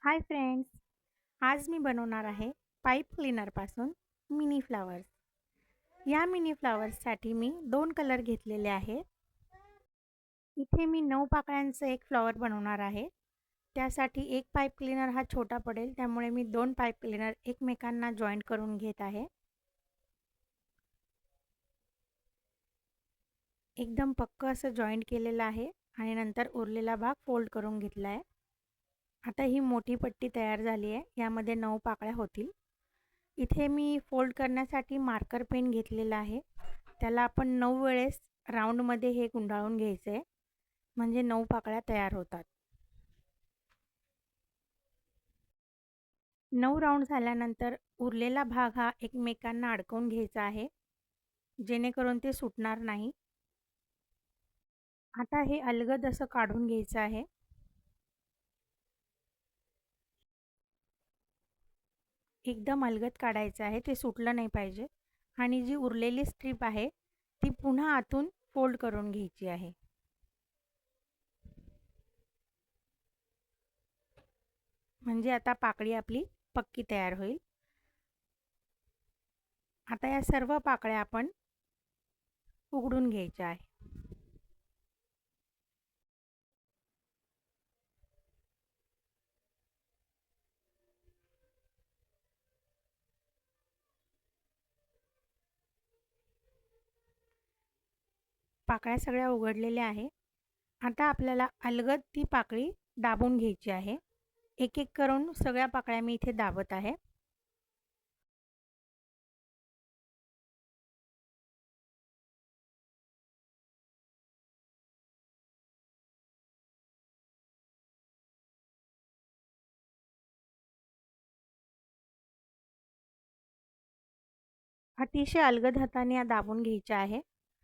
Hi friends, आज मी बनवणार आहे पाईप क्लीनरपासून मिनी फ्लावर्स. या मिनी फ्लावर्ससाठी मी 2 कलर घेतलेले आहेत. इथे मी 9 पाकळ्यांचं एक फ्लॉवर बनवणार आहे. त्यासाठी एक पाईप क्लीनर हा छोटा पडेल, त्यामुळे मी 2 पाईप क्लीनर एकमेकांना जॉईंट करून घेत आहे. एकदम पक्क असं जॉईंट केलेलं आहे आणि नंतर उरलेला भाग फोल्ड करून घेतला आहे. आता ही मोठी पट्टी तयार झाली आहे. यामध्ये 9 पाकळ्या होतील. इथे मी फोल्ड करण्यासाठी मार्कर पेन घेतलेला आहे. त्याला आपण 9 वेळेस राऊंडमध्ये हे गुंडाळून घ्यायचे आहे, म्हणजे 9 पाकळ्या तयार होतात. 9 राऊंड झाल्यानंतर उरलेला भाग हा एकमेकांना अडकवून घ्यायचा आहे, जेणेकरून ते सुटणार नाही. आता हे अलगद असं काढून घ्यायचं आहे. एकदम अलगद काढायचं आहे, ते सुटलं नाही पाहिजे. आणि जी उरलेली स्ट्रीप आहे ती पुन्हा आतून फोल्ड करून घ्यायची आहे. म्हणजे आता पाकळी आपली पक्की तयार होईल. आता या सर्व पाकळ्या आपण उघडून घ्यायच्या आहे. पाकळ्या सगळ्या उघडलेल्या आहे. आता आपल्याला अलगद ती पाकळी दाबून घ्यायची आहे. एक एक करून सगळ्या पाकळ्या मी इथे दाबत आहे. अतिशय अलगद हाताने या दाबून घ्यायच्या आहे.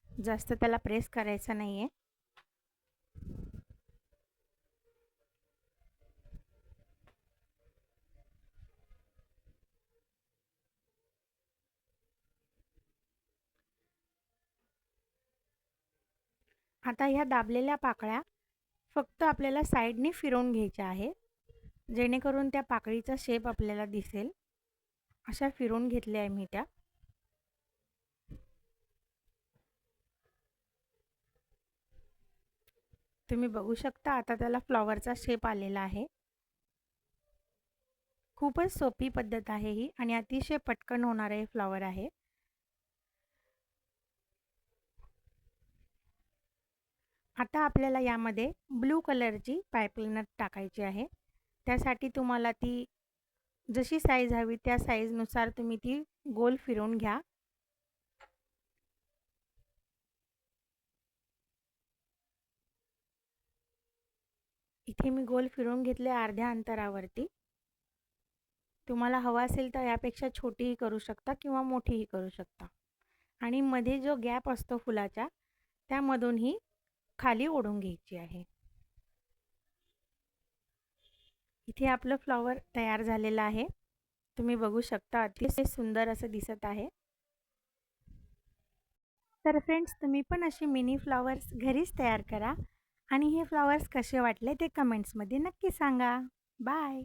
जास्त त्याला प्रेस करायचं नाही आहे. आता ह्या दाबलेल्या पाकळ्या फक्त आपल्याला साईडने फिरवून घ्यायच्या आहे, जेणेकरून त्या पाकळीचा शेप आपल्याला दिसेल. अशा फिरवून घेतल्या आहे मी त्या. तुम्ही बघू शकता आता त्याला फ्लॉवरचा शेप आलेला आहे. खूपच सोपी पद्धत आहे ही आणि अतिशय पटकन होणारे फ्लॉवर आहे. आता आपल्याला यामध्ये ब्लू कलरची पाईप क्लीनर टाकायची आहे. त्यासाठी तुम्हाला ती जशी साईज हवी त्या साईजनुसार तुम्ही ती गोल फिरवून घ्या. इथे मी गोल फिरवून घेतले अर्ध्या अंतरावरती. तुम्हाला हवा असेल तर यापेक्षा छोटीही करू शकता किंवा मोठीही करू शकता. आणि मध्ये जो गॅप असतो फुलाच्या त्यामधूनही खाली ओढून घ्यायची आहे. इथे आपलं फ्लॉवर तयार झालेलं आहे. तुम्ही बघू शकता अतिशय सुंदर असं दिसत आहे. तर फ्रेंड्स, तुम्ही पण अशी मिनी फ्लॉवर्स घरीच तयार करा आणि हे फ्लॉवर्स कसे वाटले ते कमेंट्समध्ये नक्की सांगा. बाय.